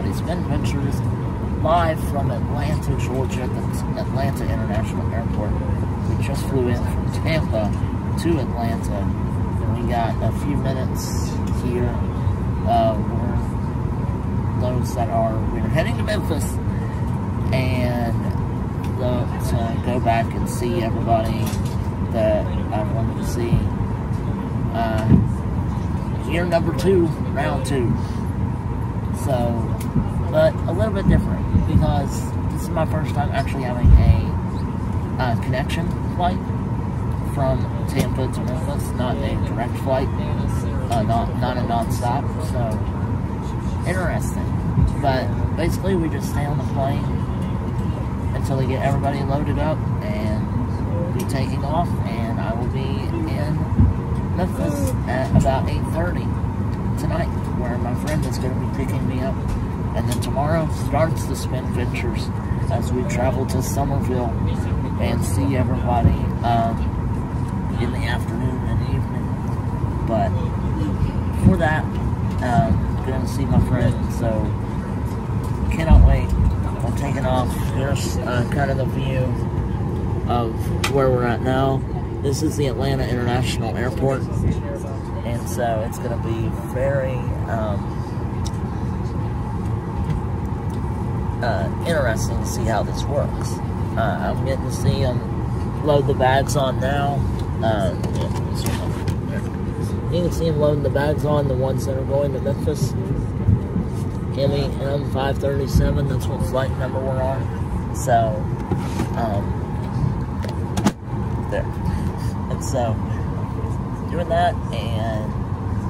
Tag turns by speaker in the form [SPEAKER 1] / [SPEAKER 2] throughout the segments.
[SPEAKER 1] everybody. Spin Ventures, live from Atlanta, Georgia, at the Atlanta International Airport. We just flew in from Tampa to Atlanta, and we got a few minutes here. We're heading to Memphis, and to go back and see everybody that I wanted to see. Year number 2, round 2. So, but a little bit different, because this is my first time actually having a connection flight from Tampa to Memphis, not a direct flight, not a non-stop. So, interesting. But basically, we just stay on the plane until they get everybody loaded up, and we'll be taking off, and I will be in Memphis at about 8:30 tonight, where my friend is going to be picking me up. And then tomorrow starts the Spin Ventures as we travel to Somerville and see everybody in the afternoon and evening. But for that, I'm going to see my friend, so cannot wait. I'm taking off. Here's kind of the view of where we're at now. This is the Atlanta International Airport, and so it's going to be very interesting to see how this works. I'm getting to see them load the bags on now. You can see them loading the bags on, the ones that are going to Memphis. MEM 537, that's what flight number we're on. So, there. And so, doing that, and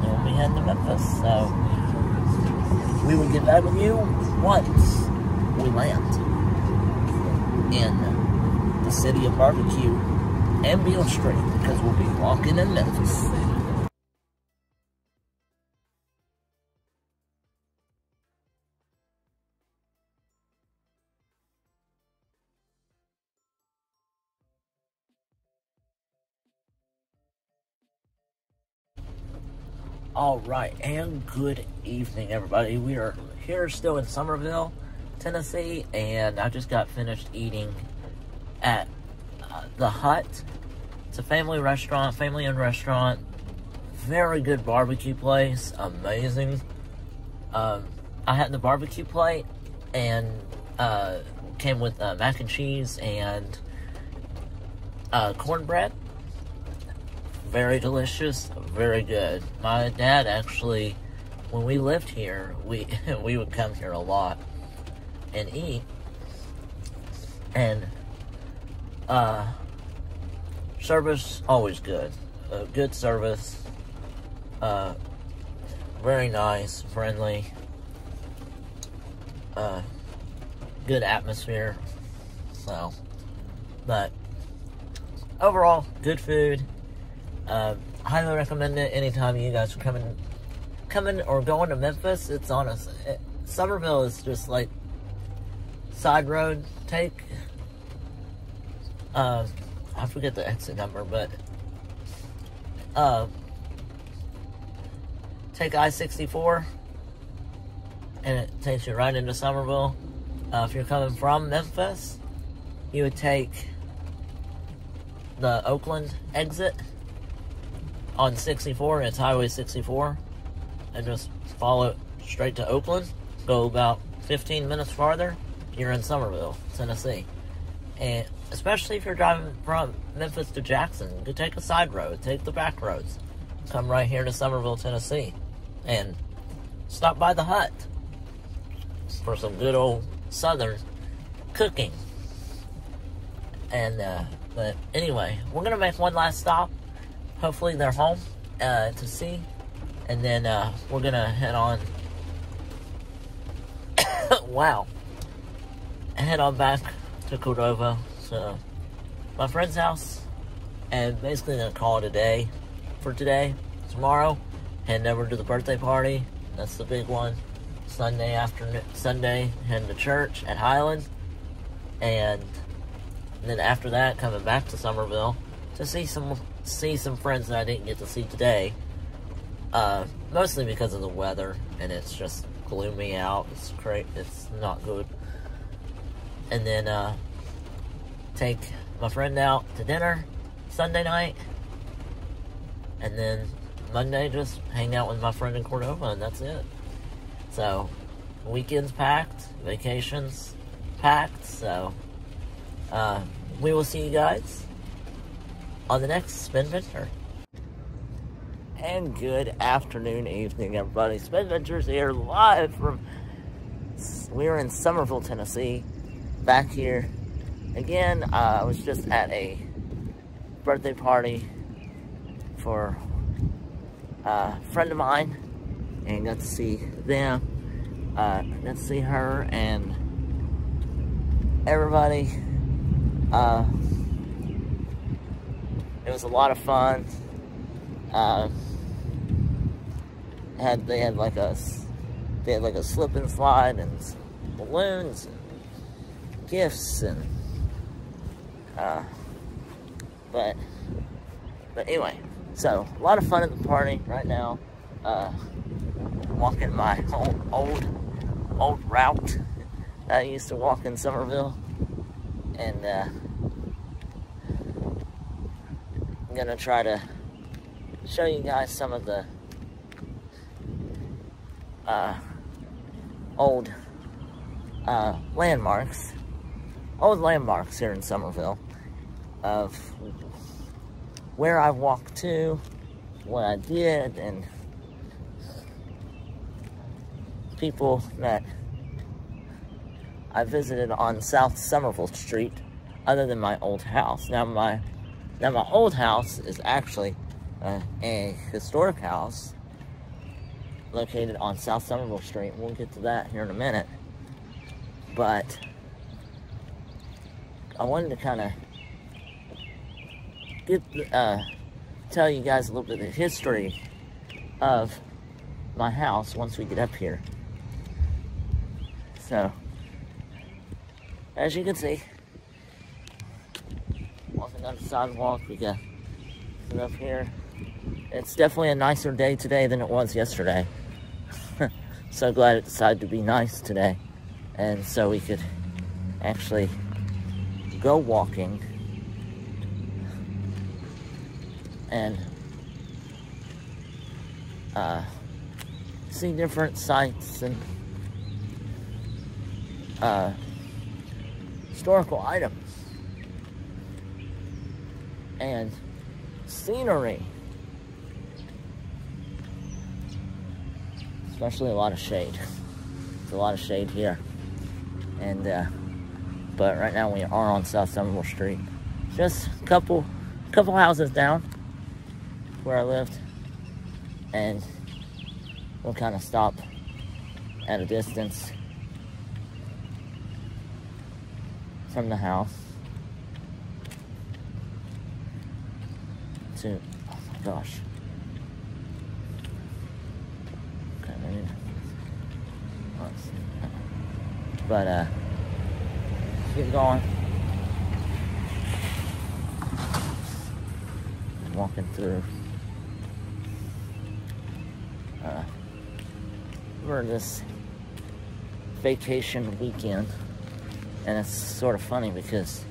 [SPEAKER 1] we'll be heading to Memphis. So, we will get back with you once we land in the city of barbecue and Beale Street, because we'll be walking in Memphis. Alright, and good evening, everybody. We are here still in Somerville, Tennessee, and I just got finished eating at The Hut. It's a family-owned restaurant. Very good barbecue place. Amazing. I had the barbecue plate, and came with mac and cheese and cornbread. Very delicious, very good. My dad actually, when we lived here, we would come here a lot and eat. And service always good. Good service. Very nice, friendly. Good atmosphere. So, but overall, good food. Highly recommend it anytime you guys are coming or going to Memphis. It's on Somerville is just like side road. Take I forget the exit number, but take I-64 and it takes you right into Somerville. If you're coming from Memphis, you would take the Oakland exit on 64, it's Highway 64, and just follow it straight to Oakland. Go about 15 minutes farther, you're in Somerville, Tennessee. And especially if you're driving from Memphis to Jackson, you could take a side road, take the back roads, come right here to Somerville, Tennessee, and stop by the Hut for some good old Southern cooking. And but anyway, we're gonna make one last stop. Hopefully they're home to see, and then we're gonna head on. Wow, head on back to Cordova, so my friend's house, and basically gonna call it a day for today. Tomorrow, heading over to the birthday party. That's the big one. Sunday afternoon, Sunday, heading to church at Highland, and then after that, coming back to Somerville to see some friends that I didn't get to see today, mostly because of the weather, and it's just gloomy out. It's great. It's not good. And then take my friend out to dinner Sunday night. And then Monday just hang out with my friend in Cordova, and that's it. So, weekends packed, vacations packed, so we will see you guys on the next Spin Venture. And good afternoon, evening, everybody. Spin Ventures here, live from, we're in Somerville, Tennessee, back here. Again, I was just at a birthday party for a friend of mine, and got to see them, got to see her, and everybody. It was a lot of fun. They had like a slip and slide and balloons and gifts and but anyway, so a lot of fun at the party right now. Walking my old route that I used to walk in Somerville, and I'm gonna try to show you guys some of the old landmarks here in Somerville, of where I walked to, what I did, and people that I visited on South Somerville Street, other than my old house. Now my old house is actually a historic house located on South Somerville Street. We'll get to that here in a minute. But I wanted to kind of tell you guys a little bit of the history of my house once we get up here. So, as you can see, walking down the sidewalk, we got it up here. It's definitely a nicer day today than it was yesterday. So glad it decided to be nice today, and so we could actually go walking and see different sights and historical items and scenery. Especially a lot of shade. There's a lot of shade here. And but right now we are on South Somerville Street. Just a couple houses down where I lived. And we'll kind of stop at a distance from the house to, oh my gosh. Okay, maybe, let's see. But, keep going. Walking through. We're this vacation weekend, and it's sort of funny because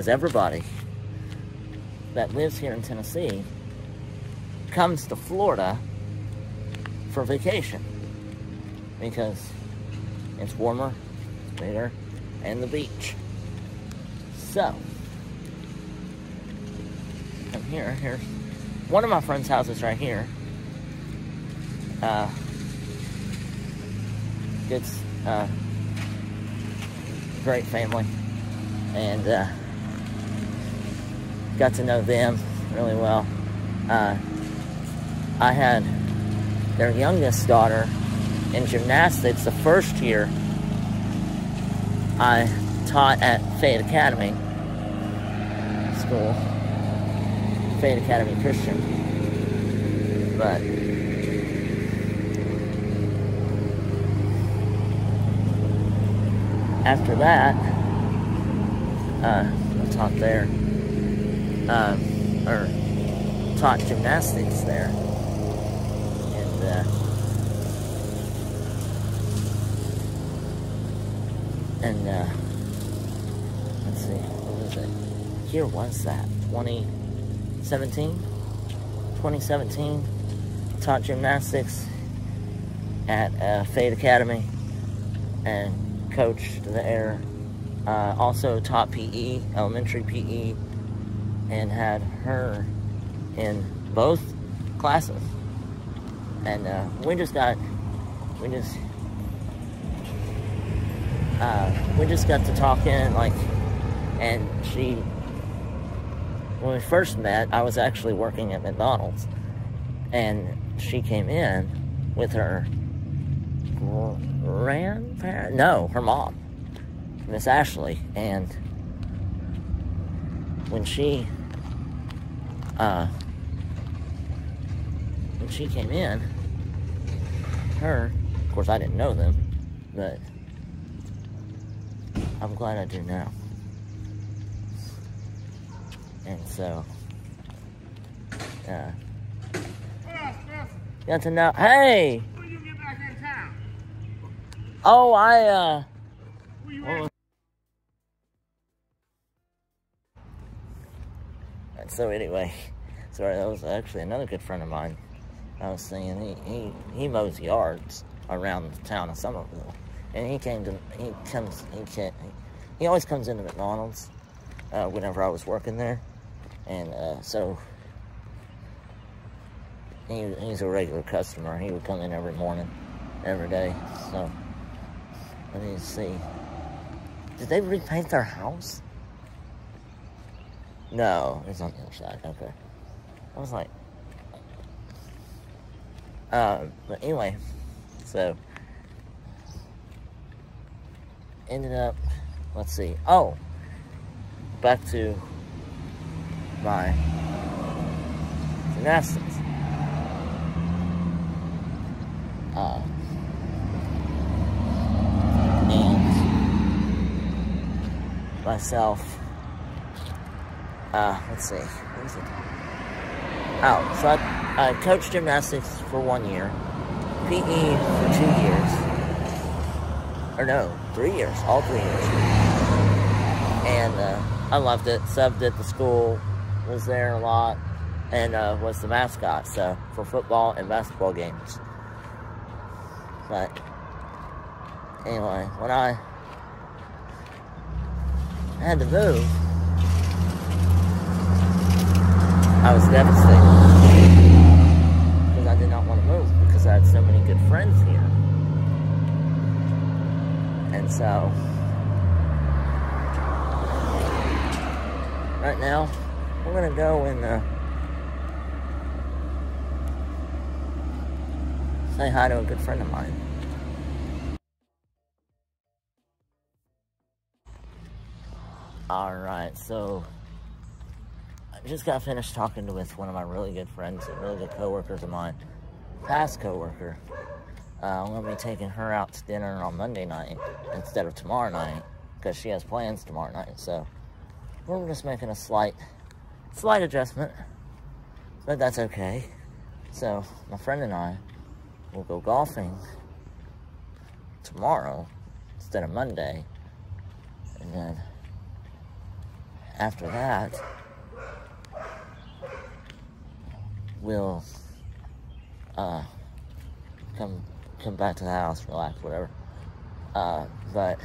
[SPEAKER 1] everybody that lives here in Tennessee comes to Florida for vacation because it's warmer, it's bigger, and the beach. So, come here. Here's one of my friend's houses right here. It's great family, and got to know them really well. I had their youngest daughter in gymnastics the first year I taught at Fayette Academy School, Fayette Academy Christian. But after that, I taught there, or taught gymnastics there. And let's see, what was it? Year was that? 2017? 2017. Taught gymnastics at Fade Academy and coached there. Also taught PE, elementary PE, and had her in both classes. And we just got to talking, like, and when we first met, I was actually working at McDonald's, and she came in with her grandparent, no, her mom, Miss Ashley, and when she came in, of course I didn't know them, but I'm glad I do now. And so, got to know, hey!
[SPEAKER 2] When you get back in town?
[SPEAKER 1] Oh,
[SPEAKER 2] Where you at?
[SPEAKER 1] So anyway, sorry, that was actually another good friend of mine. I was saying he mows yards around the town of Somerville, and he always comes into McDonald's whenever I was working there, and so he's a regular customer. He would come in every morning, every day. So let me see. Did they repaint their house? No, it's on the other side. Okay. I was like, but anyway, so ended up, let's see. Oh, back to my gymnastics. And myself. Let's see, what is it? Oh, so I coached gymnastics for 1 year, PE for 2 years, or no, 3 years, all 3 years, and I loved it, subbed at the school, was there a lot, and was the mascot, so, for football and basketball games. But, anyway, when I had to move, I was devastated because I did not want to move because I had so many good friends here. And so, right now, we're going to go and say hi to a good friend of mine. Alright, so I just got finished talking with one of my really good friends, really good co-workers of mine, past co-worker. I'm going to be taking her out to dinner on Monday night instead of tomorrow night because she has plans tomorrow night. So we're just making a slight adjustment, but that's okay. So my friend and I will go golfing tomorrow instead of Monday, and then after that, we'll come back to the house, relax, whatever. But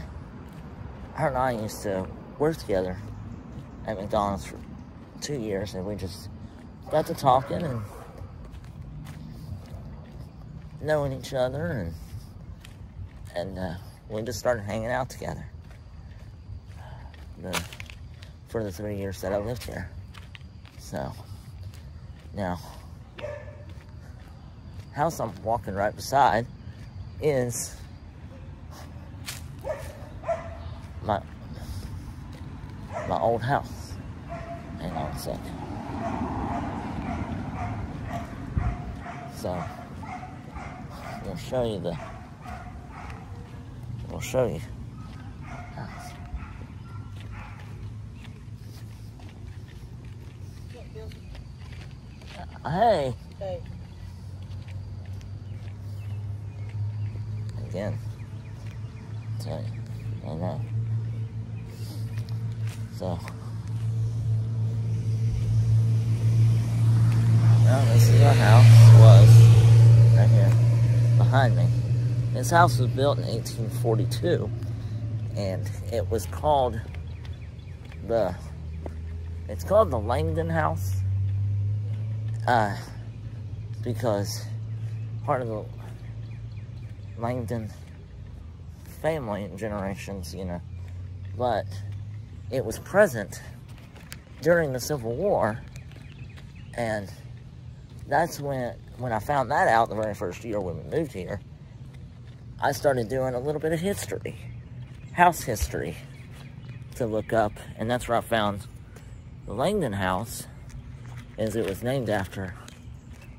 [SPEAKER 1] her and I used to work together at McDonald's for 2 years, and we just got to talking and knowing each other, and we just started hanging out together for the 3 years that I lived here. So now, house I'm walking right beside is my old house. Hang on a sec. So we'll show you the house. Hey.
[SPEAKER 3] Hey.
[SPEAKER 1] Again. I know. So. Well, this is our house. Was right here behind me. This house was built in 1842, and it was called the Langdon House, because part of the Langdon family and generations, you know, but it was present during the Civil War, and that's when I found that out the very first year when we moved here. I started doing a little bit of history, house history, to look up, and that's where I found the Langdon House, as it was named after,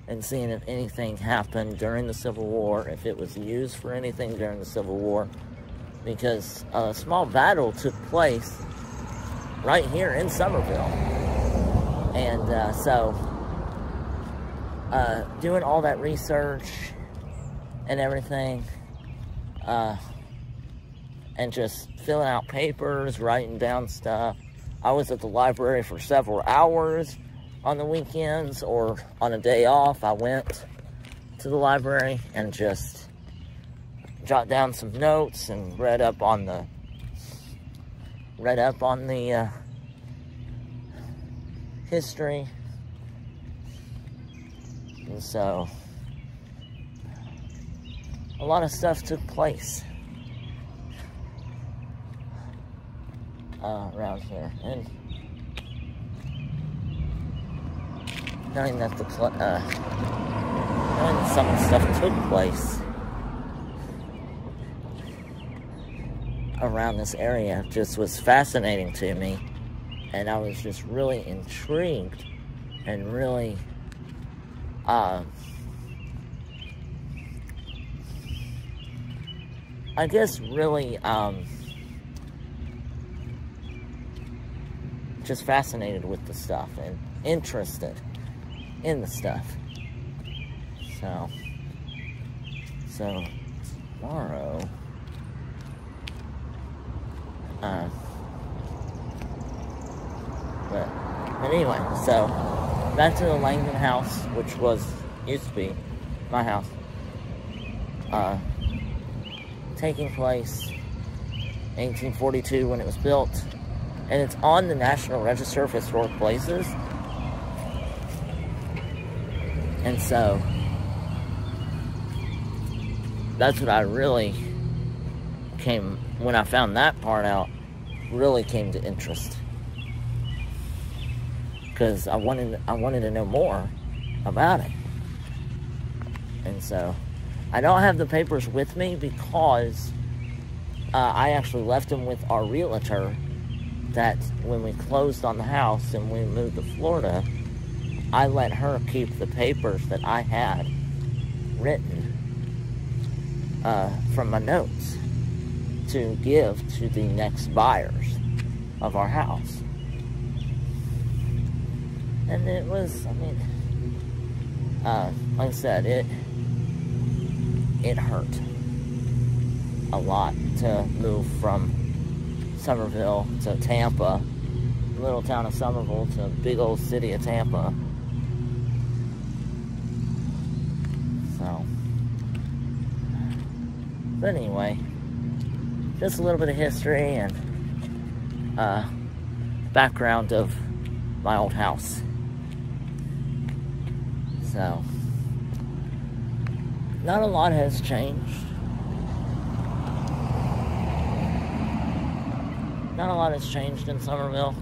[SPEAKER 1] and seeing if anything happened during the Civil War, if it was used for anything during the Civil War, because a small battle took place right here in Somerville, and doing all that research and everything, and just filling out papers, writing down stuff. I was at the library for several hours on the weekends, or on a day off. I went to the library and just jot down some notes and read up on the history. And so a lot of stuff took place around here, and knowing that some of the stuff took place around this area just was fascinating to me, and I was just really intrigued and really I guess really just fascinated with the stuff and interested in the stuff. So tomorrow, but anyway, so back to the Langdon House, which used to be my house, taking place 1842 when it was built, and it's on the National Register of Historic Places. And so that's what I really when I found that part out, really came to interest, because I wanted to know more about it. And so I don't have the papers with me, because I actually left them with our realtor, that when we closed on the house and we moved to Florida, I let her keep the papers that I had written from my notes to give to the next buyers of our house. And it was, I mean, like I said, it hurt a lot to move from Somerville to Tampa, little town of Somerville, to big old city of Tampa. So, but anyway, just a little bit of history and background of my old house. So, not a lot has changed. Not a lot has changed in Somerville.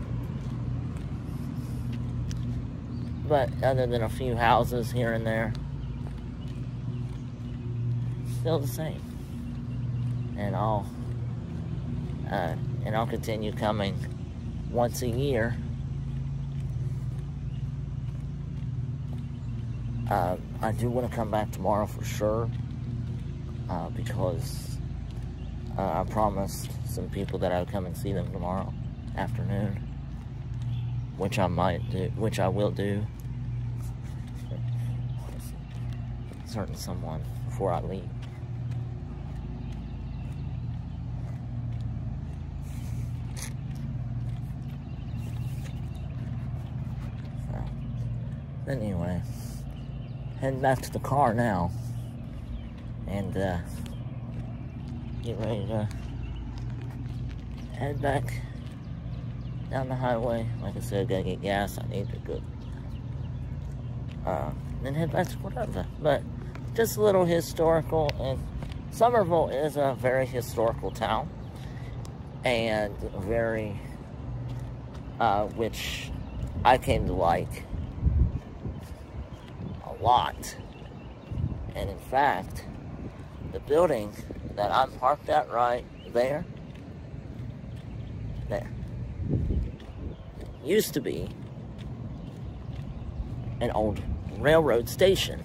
[SPEAKER 1] But other than a few houses here and there, still the same. And I'll continue coming once a year. I do want to come back tomorrow for sure, because I promised some people that I would come and see them tomorrow afternoon, which I will do. certain someone before I leave. So, anyway, heading back to the car now, and get ready to head back down the highway. Like I said, gotta get gas. I need to go. Then head back to Cordova. But just a little historical, and Somerville is a very historical town, and very, which I came to like a lot. And in fact, the building that I'm parked at right there, used to be an old railroad station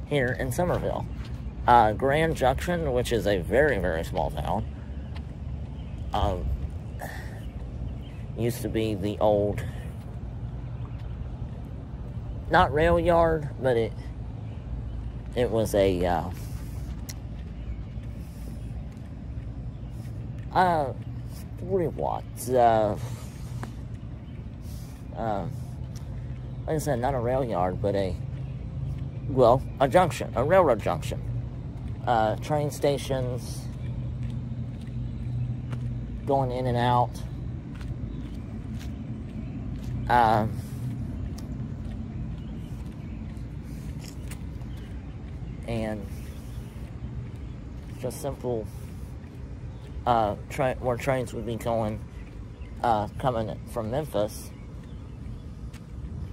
[SPEAKER 1] here in Somerville. Grand Junction, which is a very, very small town, used to be the old, not rail yard, but it was a, like I said, not a rail yard, but a junction, a railroad junction. Train stations going in and out. And just simple where trains would be going, coming from Memphis.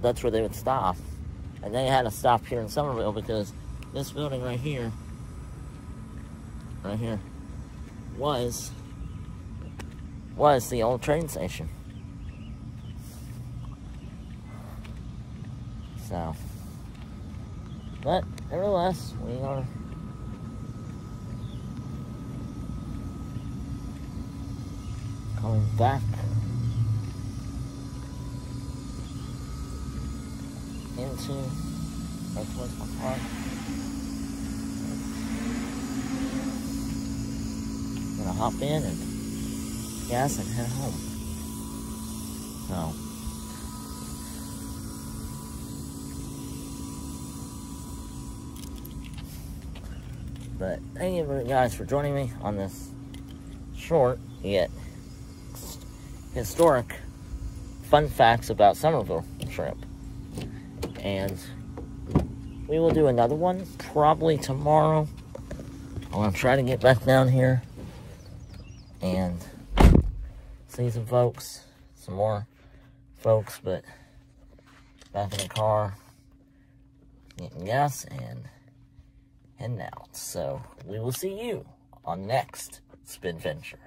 [SPEAKER 1] That's where they would stop. And they had to stop here in Somerville because this building right here, was the old train station. So, but nevertheless, we are coming back into our political park. I'm gonna hop in and gas and head home. So, but thank you guys for joining me on this short yet historic fun facts about Somerville trip. And we will do another one probably tomorrow. I'm going to try to get back down here and see some folks, some more folks, but back in the car, getting gas and heading out. So we will see you on next Spinventure.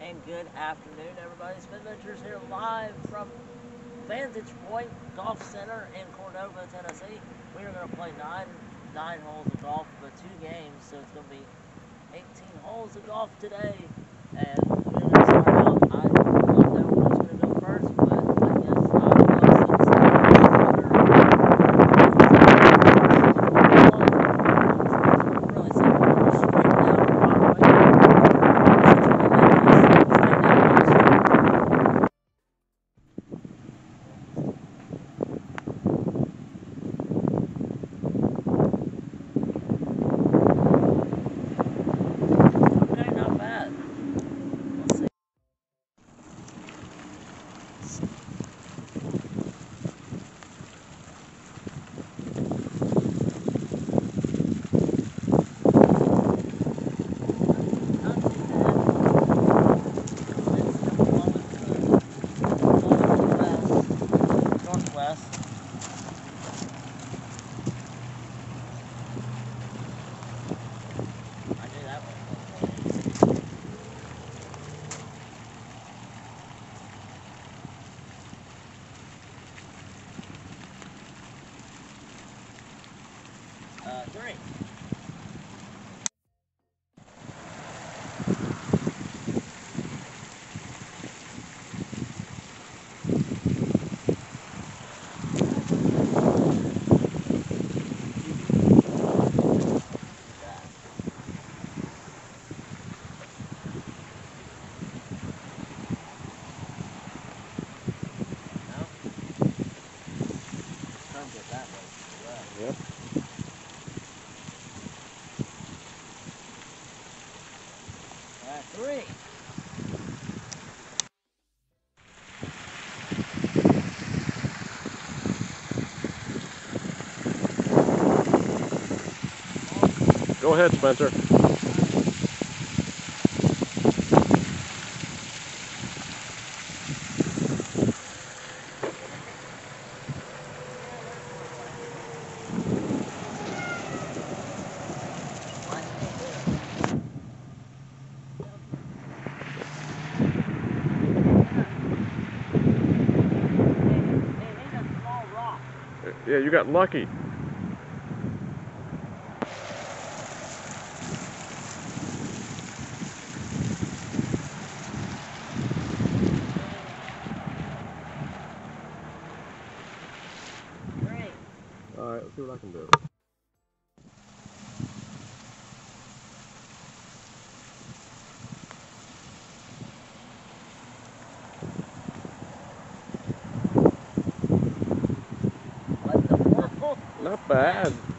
[SPEAKER 1] And good afternoon, everybody. Spinventure's here live from Vantage Point Golf Center in Cordova, Tennessee. We are going to play nine holes of golf, but 2 games, so it's going to be 18 holes of golf today. And we're going to start out. I don't know who's going to go first, but I guess 3.
[SPEAKER 3] Go ahead, Spencer. Yeah, you got lucky. All right, let's see what I can do. Not bad.